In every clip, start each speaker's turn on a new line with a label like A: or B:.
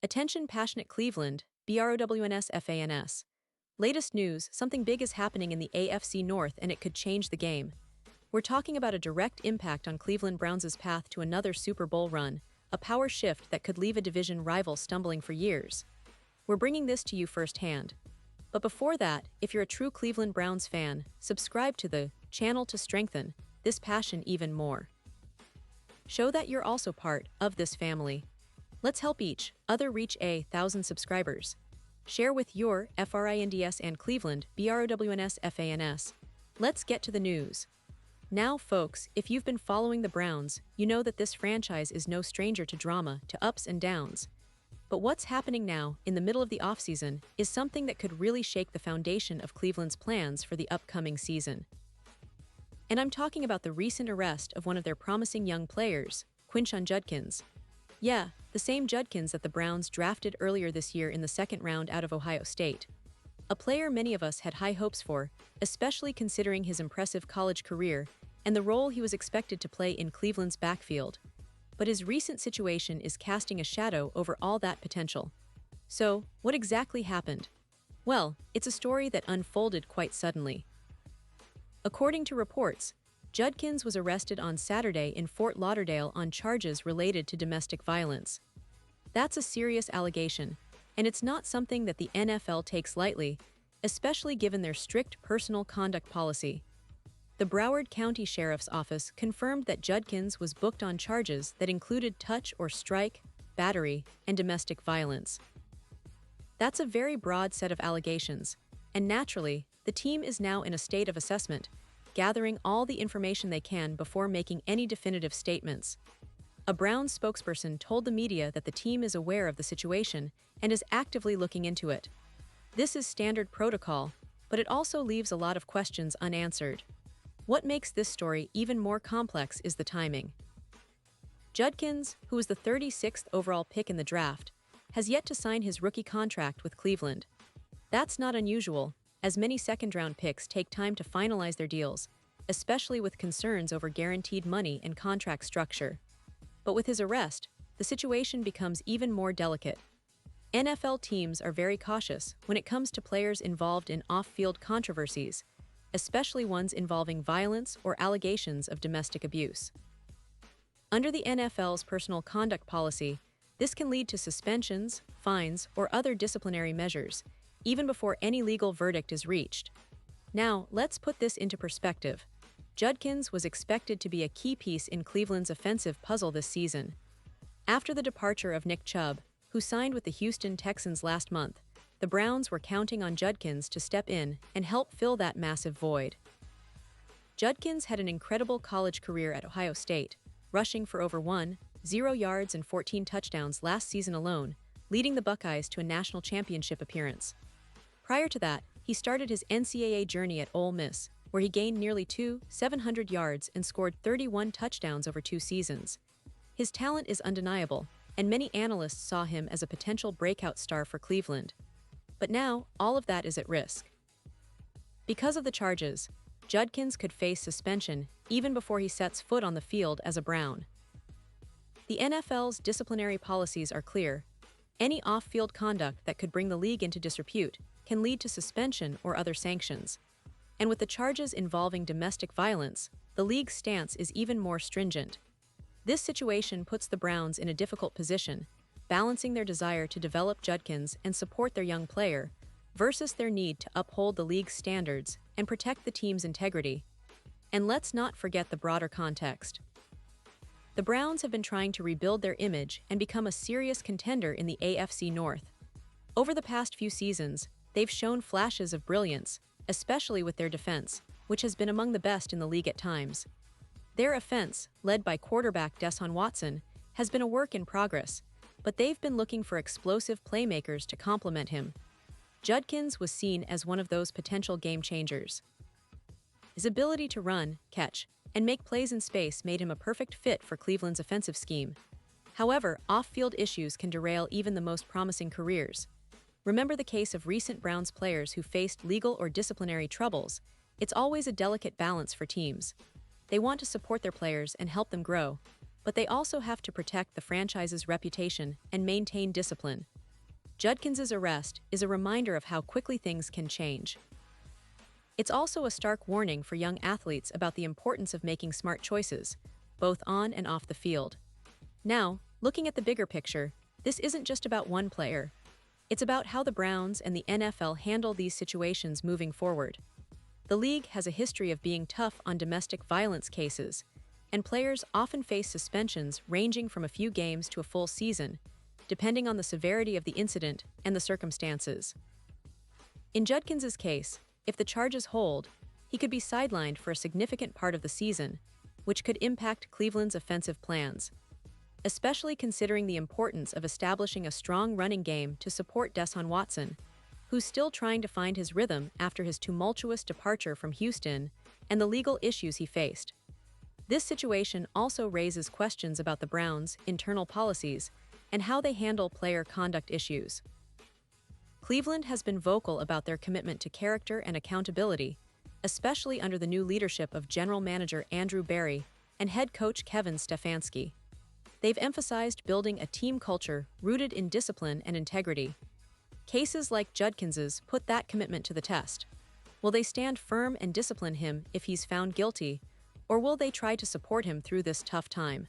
A: Attention passionate Cleveland, BROWNS FANS. Latest news, something big is happening in the AFC North and it could change the game. We're talking about a direct impact on Cleveland Browns' path to another Super Bowl run, a power shift that could leave a division rival stumbling for years. We're bringing this to you firsthand. But before that, if you're a true Cleveland Browns fan, subscribe to the channel to strengthen this passion even more. Show that you're also part of this family. Let's help each other reach 1,000 subscribers. Share with your FRINDS and Cleveland BROWNS FANS. Let's get to the news. Now, folks, if you've been following the Browns, you know that this franchise is no stranger to drama, to ups and downs. But what's happening now, in the middle of the offseason, is something that could really shake the foundation of Cleveland's plans for the upcoming season. And I'm talking about the recent arrest of one of their promising young players, Quinshon Judkins. Yeah, the same Judkins that the Browns drafted earlier this year in the second round out of Ohio State. A player many of us had high hopes for, especially considering his impressive college career and the role he was expected to play in Cleveland's backfield. But his recent situation is casting a shadow over all that potential. So, what exactly happened? Well, it's a story that unfolded quite suddenly. According to reports, Judkins was arrested on Saturday in Fort Lauderdale on charges related to domestic violence. That's a serious allegation, and it's not something that the NFL takes lightly, especially given their strict personal conduct policy. The Broward County Sheriff's Office confirmed that Judkins was booked on charges that included touch or strike, battery, and domestic violence. That's a very broad set of allegations, and naturally, the team is now in a state of assessment, gathering all the information they can before making any definitive statements. A Browns spokesperson told the media that the team is aware of the situation and is actively looking into it. This is standard protocol, but it also leaves a lot of questions unanswered. What makes this story even more complex is the timing. Judkins, who was the 36th overall pick in the draft, has yet to sign his rookie contract with Cleveland. That's not unusual, as many second-round picks take time to finalize their deals, especially with concerns over guaranteed money and contract structure. But with his arrest, the situation becomes even more delicate. NFL teams are very cautious when it comes to players involved in off-field controversies, especially ones involving violence or allegations of domestic abuse. Under the NFL's personal conduct policy, this can lead to suspensions, fines, or other disciplinary measures, even before any legal verdict is reached. Now, let's put this into perspective. Judkins was expected to be a key piece in Cleveland's offensive puzzle this season. After the departure of Nick Chubb, who signed with the Houston Texans last month, the Browns were counting on Judkins to step in and help fill that massive void. Judkins had an incredible college career at Ohio State, rushing for over 1,000 yards and 14 touchdowns last season alone, leading the Buckeyes to a national championship appearance. Prior to that, he started his NCAA journey at Ole Miss, where he gained nearly 700 yards and scored 31 touchdowns over 2 seasons. His talent is undeniable, and many analysts saw him as a potential breakout star for Cleveland. But now, all of that is at risk. Because of the charges, Judkins could face suspension even before he sets foot on the field as a Brown. The NFL's disciplinary policies are clear. Any off-field conduct that could bring the league into disrepute can lead to suspension or other sanctions. And with the charges involving domestic violence, the league's stance is even more stringent. This situation puts the Browns in a difficult position, balancing their desire to develop Judkins and support their young player versus their need to uphold the league's standards and protect the team's integrity. And let's not forget the broader context. The Browns have been trying to rebuild their image and become a serious contender in the AFC North. Over the past few seasons, they've shown flashes of brilliance, especially with their defense, which has been among the best in the league at times. Their offense, led by quarterback Deshaun Watson, has been a work in progress, but they've been looking for explosive playmakers to complement him. Judkins was seen as one of those potential game changers. His ability to run, catch, and make plays in space made him a perfect fit for Cleveland's offensive scheme. However, off-field issues can derail even the most promising careers. Remember the case of recent Browns players who faced legal or disciplinary troubles. It's always a delicate balance for teams. They want to support their players and help them grow, but they also have to protect the franchise's reputation and maintain discipline. Judkins's arrest is a reminder of how quickly things can change. It's also a stark warning for young athletes about the importance of making smart choices, both on and off the field. Now, looking at the bigger picture, this isn't just about one player. It's about how the Browns and the NFL handle these situations moving forward. The league has a history of being tough on domestic violence cases, and players often face suspensions ranging from a few games to a full season, depending on the severity of the incident and the circumstances. In Judkins's case, if the charges hold, he could be sidelined for a significant part of the season, which could impact Cleveland's offensive plans, especially considering the importance of establishing a strong running game to support Deshaun Watson, who's still trying to find his rhythm after his tumultuous departure from Houston and the legal issues he faced. This situation also raises questions about the Browns' internal policies and how they handle player conduct issues. Cleveland has been vocal about their commitment to character and accountability, especially under the new leadership of General Manager Andrew Berry and head coach Kevin Stefanski. They've emphasized building a team culture rooted in discipline and integrity. Cases like Judkins's put that commitment to the test. Will they stand firm and discipline him if he's found guilty, or will they try to support him through this tough time?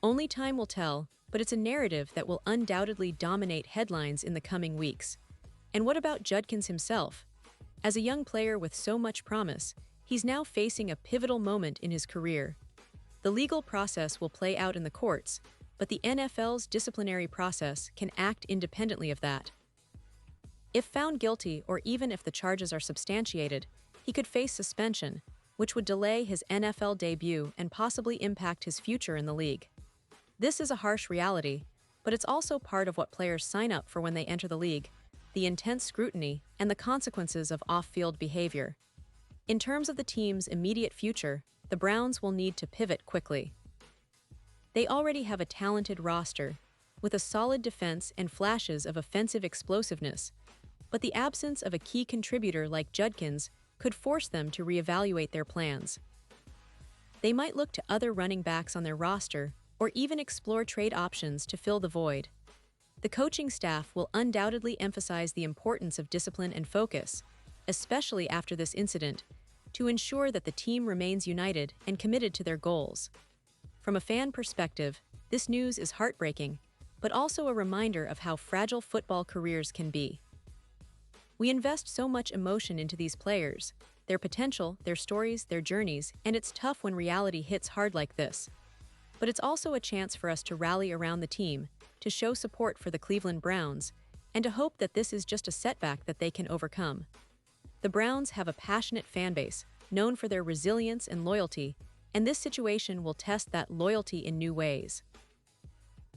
A: Only time will tell, but it's a narrative that will undoubtedly dominate headlines in the coming weeks. And what about Judkins himself? As a young player with so much promise, he's now facing a pivotal moment in his career. The legal process will play out in the courts, but the NFL's disciplinary process can act independently of that. If found guilty, or even if the charges are substantiated, he could face suspension, which would delay his NFL debut and possibly impact his future in the league. This is a harsh reality, but it's also part of what players sign up for when they enter the league: the intense scrutiny and the consequences of off-field behavior. In terms of the team's immediate future, the Browns will need to pivot quickly. They already have a talented roster, with a solid defense and flashes of offensive explosiveness, but the absence of a key contributor like Judkins could force them to reevaluate their plans. They might look to other running backs on their roster or even explore trade options to fill the void. The coaching staff will undoubtedly emphasize the importance of discipline and focus, especially after this incident, to ensure that the team remains united and committed to their goals. From a fan perspective, this news is heartbreaking, but also a reminder of how fragile football careers can be. We invest so much emotion into these players, their potential, their stories, their journeys, and it's tough when reality hits hard like this. But it's also a chance for us to rally around the team, to show support for the Cleveland Browns, and to hope that this is just a setback that they can overcome. The Browns have a passionate fan base, known for their resilience and loyalty, and this situation will test that loyalty in new ways.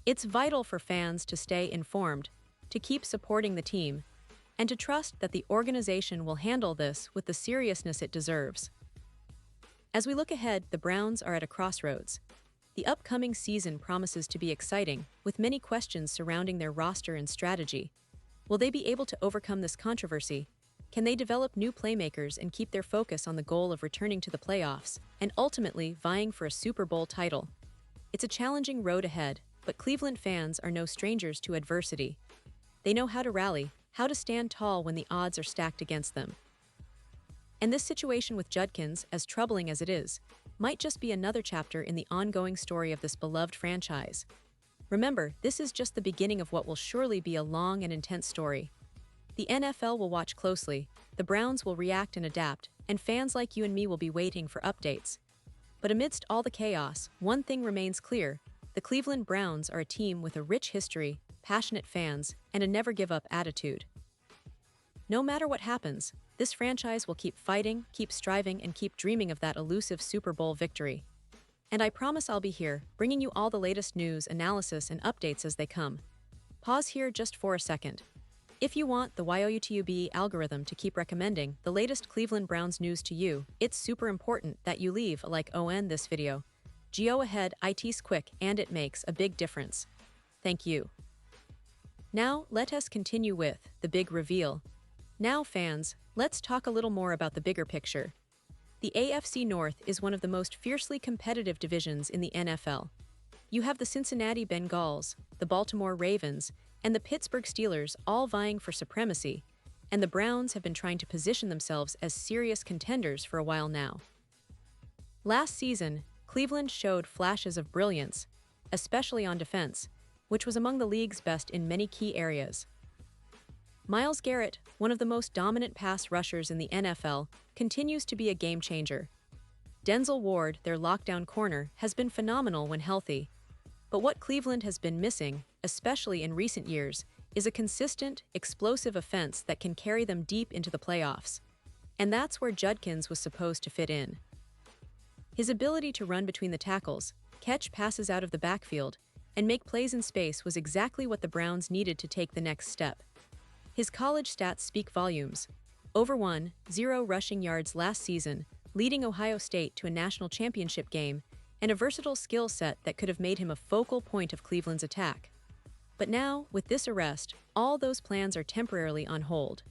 A: It's vital for fans to stay informed, to keep supporting the team, and to trust that the organization will handle this with the seriousness it deserves. As we look ahead, the Browns are at a crossroads. The upcoming season promises to be exciting, with many questions surrounding their roster and strategy. Will they be able to overcome this controversy? Can they develop new playmakers and keep their focus on the goal of returning to the playoffs and ultimately vying for a Super Bowl title? It's a challenging road ahead, but Cleveland fans are no strangers to adversity. They know how to rally, how to stand tall when the odds are stacked against them. And this situation with Judkins, as troubling as it is, might just be another chapter in the ongoing story of this beloved franchise. Remember, this is just the beginning of what will surely be a long and intense story. The NFL will watch closely, the Browns will react and adapt, and fans like you and me will be waiting for updates. But amidst all the chaos, one thing remains clear: the Cleveland Browns are a team with a rich history, passionate fans, and a never-give-up attitude. No matter what happens, this franchise will keep fighting, keep striving, and keep dreaming of that elusive Super Bowl victory. And I promise I'll be here, bringing you all the latest news, analysis, and updates as they come. Pause here just for a second. If you want the YouTube algorithm to keep recommending the latest Cleveland Browns news to you, it's super important that you leave a like on this video. Go ahead, it's quick and it makes a big difference. Thank you. Now, let us continue with the big reveal. Now, fans, let's talk a little more about the bigger picture. The AFC North is one of the most fiercely competitive divisions in the NFL. You have the Cincinnati Bengals, the Baltimore Ravens, and the Pittsburgh Steelers all vying for supremacy, and the Browns have been trying to position themselves as serious contenders for a while now. Last season, Cleveland showed flashes of brilliance, especially on defense, which was among the league's best in many key areas. Myles Garrett, one of the most dominant pass rushers in the NFL, continues to be a game-changer. Denzel Ward, their lockdown corner, has been phenomenal when healthy. But what Cleveland has been missing, especially in recent years, is a consistent, explosive offense that can carry them deep into the playoffs. And that's where Judkins was supposed to fit in. His ability to run between the tackles, catch passes out of the backfield, and make plays in space was exactly what the Browns needed to take the next step. His college stats speak volumes. Over 1,000 rushing yards last season, leading Ohio State to a national championship game, and a versatile skill set that could have made him a focal point of Cleveland's attack. But now, with this arrest, all those plans are temporarily on hold.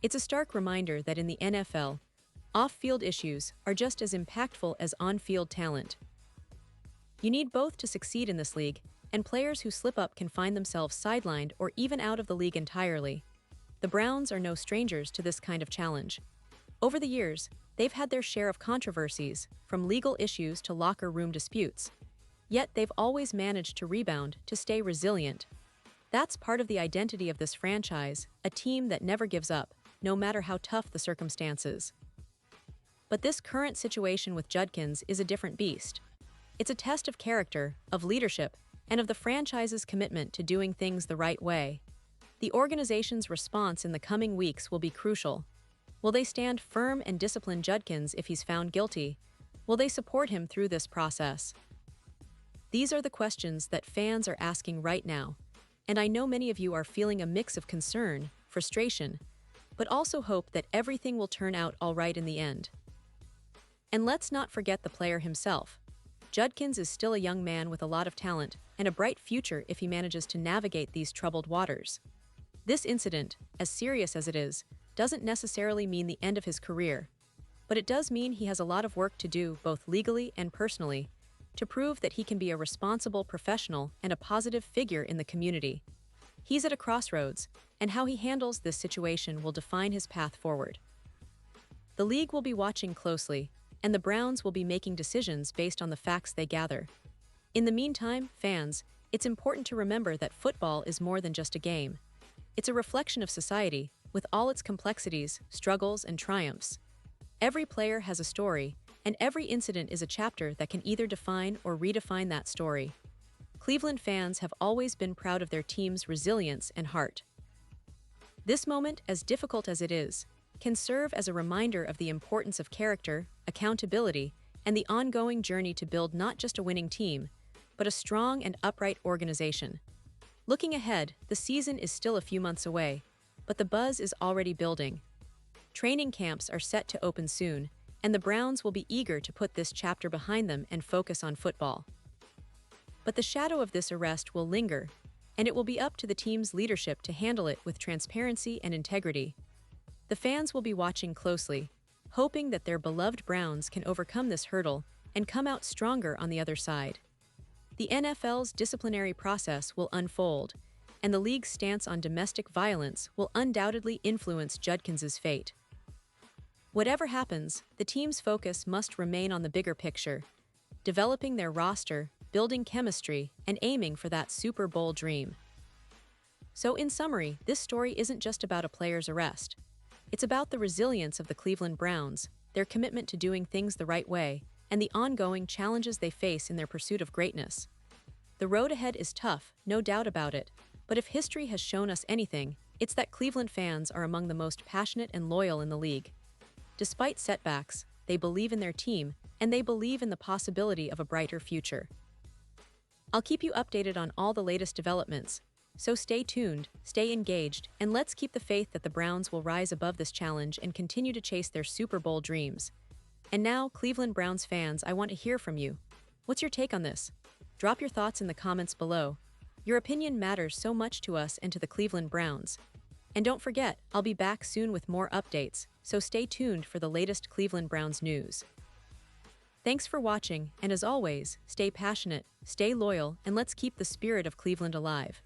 A: It's a stark reminder that in the NFL, off-field issues are just as impactful as on-field talent. You need both to succeed in this league, and players who slip up can find themselves sidelined or even out of the league entirely. The Browns are no strangers to this kind of challenge. Over the years, they've had their share of controversies, from legal issues to locker room disputes. Yet they've always managed to rebound, to stay resilient. That's part of the identity of this franchise, a team that never gives up, no matter how tough the circumstances. But this current situation with Judkins is a different beast. It's a test of character, of leadership, and of the franchise's commitment to doing things the right way. The organization's response in the coming weeks will be crucial. Will they stand firm and discipline Judkins if he's found guilty? Will they support him through this process? These are the questions that fans are asking right now, and I know many of you are feeling a mix of concern, frustration, but also hope that everything will turn out all right in the end. And let's not forget the player himself. Judkins is still a young man with a lot of talent and a bright future if he manages to navigate these troubled waters. This incident, as serious as it is, doesn't necessarily mean the end of his career, but it does mean he has a lot of work to do both legally and personally to prove that he can be a responsible professional and a positive figure in the community. He's at a crossroads, and how he handles this situation will define his path forward. The league will be watching closely, and the Browns will be making decisions based on the facts they gather. In the meantime, fans, it's important to remember that football is more than just a game. It's a reflection of society, with all its complexities, struggles, and triumphs. Every player has a story, and every incident is a chapter that can either define or redefine that story. Cleveland fans have always been proud of their team's resilience and heart. This moment, as difficult as it is, can serve as a reminder of the importance of character, accountability, and the ongoing journey to build not just a winning team, but a strong and upright organization. Looking ahead, the season is still a few months away, but the buzz is already building. Training camps are set to open soon, and the Browns will be eager to put this chapter behind them and focus on football. But the shadow of this arrest will linger, and it will be up to the team's leadership to handle it with transparency and integrity. The fans will be watching closely, hoping that their beloved Browns can overcome this hurdle and come out stronger on the other side. The NFL's disciplinary process will unfold, and the league's stance on domestic violence will undoubtedly influence Judkins's fate. Whatever happens, the team's focus must remain on the bigger picture, developing their roster, building chemistry, and aiming for that Super Bowl dream. So in summary, this story isn't just about a player's arrest. It's about the resilience of the Cleveland Browns, their commitment to doing things the right way, and the ongoing challenges they face in their pursuit of greatness. The road ahead is tough, no doubt about it, but if history has shown us anything, it's that Cleveland fans are among the most passionate and loyal in the league. Despite setbacks, they believe in their team, and they believe in the possibility of a brighter future. I'll keep you updated on all the latest developments, so stay tuned, stay engaged, and let's keep the faith that the Browns will rise above this challenge and continue to chase their Super Bowl dreams. And now, Cleveland Browns fans, I want to hear from you. What's your take on this? Drop your thoughts in the comments below. Your opinion matters so much to us and to the Cleveland Browns. And don't forget, I'll be back soon with more updates, so stay tuned for the latest Cleveland Browns news. Thanks for watching, and as always, stay passionate, stay loyal, and let's keep the spirit of Cleveland alive.